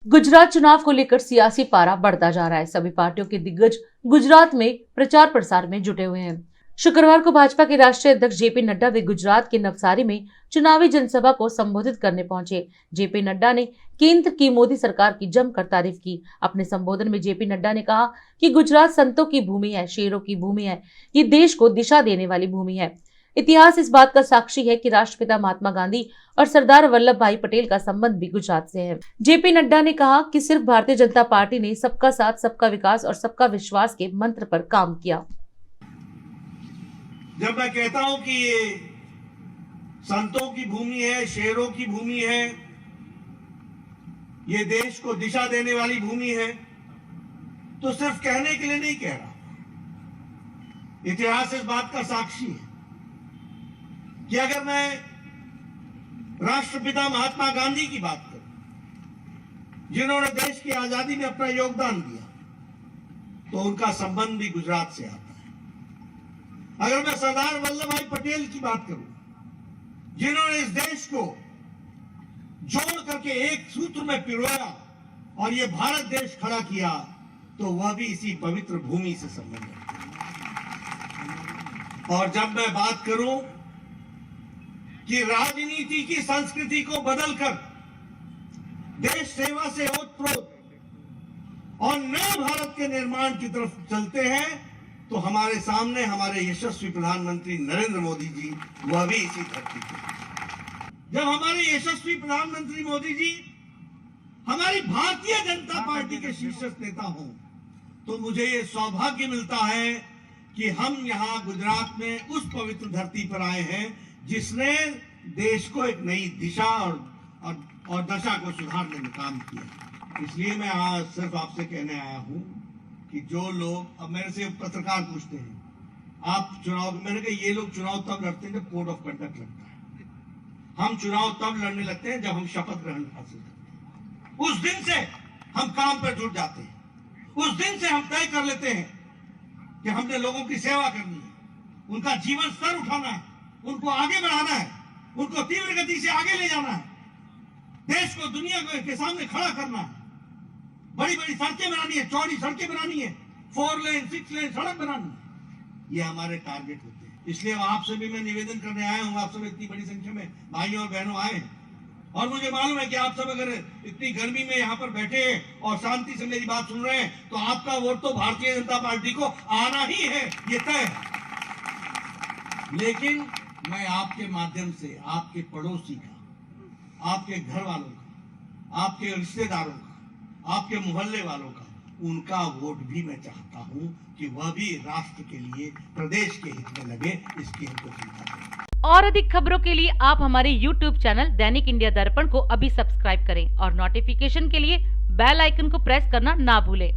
गुजरात चुनाव को लेकर सियासी पारा बढ़ता जा रहा है। सभी पार्टियों के दिग्गज गुजरात में प्रचार प्रसार में जुटे हुए हैं। शुक्रवार को भाजपा के राष्ट्रीय अध्यक्ष जेपी नड्डा वे गुजरात के नवसारी में चुनावी जनसभा को संबोधित करने पहुंचे। जेपी नड्डा ने केंद्र की मोदी सरकार की जमकर तारीफ की। अपने संबोधन में जेपी नड्डा ने कहा कि गुजरात संतों की भूमि है, शेरों की भूमि है, ये देश को दिशा देने वाली भूमि है। इतिहास इस बात का साक्षी है कि राष्ट्रपिता महात्मा गांधी और सरदार वल्लभ भाई पटेल का संबंध भी गुजरात से है। जेपी नड्डा ने कहा कि सिर्फ भारतीय जनता पार्टी ने सबका साथ, सबका विकास और सबका विश्वास के मंत्र पर काम किया। जब मैं कहता हूं कि ये संतों की भूमि है, शेरों की भूमि है, ये देश को दिशा देने वाली भूमि है, तो सिर्फ कहने के लिए नहीं कह रहा। इतिहास इस बात का साक्षी है कि अगर मैं राष्ट्रपिता महात्मा गांधी की बात करूं, जिन्होंने देश की आजादी में अपना योगदान दिया, तो उनका संबंध भी गुजरात से आता है। अगर मैं सरदार वल्लभ भाई पटेल की बात करूं, जिन्होंने इस देश को जोड़ करके एक सूत्र में पिरोया और ये भारत देश खड़ा किया, तो वह भी इसी पवित्र भूमि से संबंधित है। और जब मैं बात करूं कि राजनीति की संस्कृति को बदलकर देश सेवा से ओतप्रोत और नए भारत के निर्माण की तरफ चलते हैं, तो हमारे सामने हमारे यशस्वी प्रधानमंत्री नरेंद्र मोदी जी, वह भी इसी धरती पर। जब हमारे यशस्वी प्रधानमंत्री मोदी जी हमारी भारतीय जनता पार्टी के शीर्ष नेता हों, तो मुझे ये सौभाग्य मिलता है कि हम यहाँ गुजरात में उस पवित्र धरती पर आए हैं जिसने देश को एक नई दिशा और दशा को सुधारने में काम किया। इसलिए मैं आज सिर्फ आपसे कहने आया हूं कि जो लोग, अब मेरे से पत्रकार पूछते हैं, आप चुनाव, मैंने कहा ये लोग चुनाव तब लड़ते हैं जब कोड ऑफ कंडक्ट लगता है। हम चुनाव तब लड़ने लगते हैं जब हम शपथ ग्रहण हासिल करते हैं। उस दिन से हम काम पर जुट जाते हैं। उस दिन से हम तय कर लेते हैं कि हमने लोगों की सेवा करनी है, उनका जीवन स्तर उठाना है, उनको आगे बढ़ाना है, उनको तीव्र गति से आगे ले जाना है, देश को दुनिया के सामने खड़ा करना है, बड़ी बड़ी सड़कें बनानी है, चौड़ी सड़कें बनानी है, 4 लेन 6 लेन सड़क बनानी है। ये हमारे टारगेट होते हैं। इसलिए आपसे भी मैं निवेदन करने आया हूं। आप सब इतनी बड़ी संख्या में भाइयों और बहनों आए हैं, और मुझे मालूम है कि आप सब अगर इतनी गर्मी में यहाँ पर बैठे हैं और शांति से मेरी बात सुन रहे हैं, तो आपका वोट तो भारतीय जनता पार्टी को आना ही है, ये तय है। लेकिन मैं आपके माध्यम से आपके पड़ोसी का, आपके घर वालों का, आपके रिश्तेदारों का, आपके मोहल्ले वालों का, उनका वोट भी मैं चाहता हूं कि वह भी राष्ट्र के लिए, प्रदेश के हित में लगे, इसकी हमको चिंता है। और अधिक खबरों के लिए आप हमारे YouTube चैनल दैनिक इंडिया दर्पण को अभी सब्सक्राइब करें और नोटिफिकेशन के लिए बेल आइकन को प्रेस करना ना भूलें।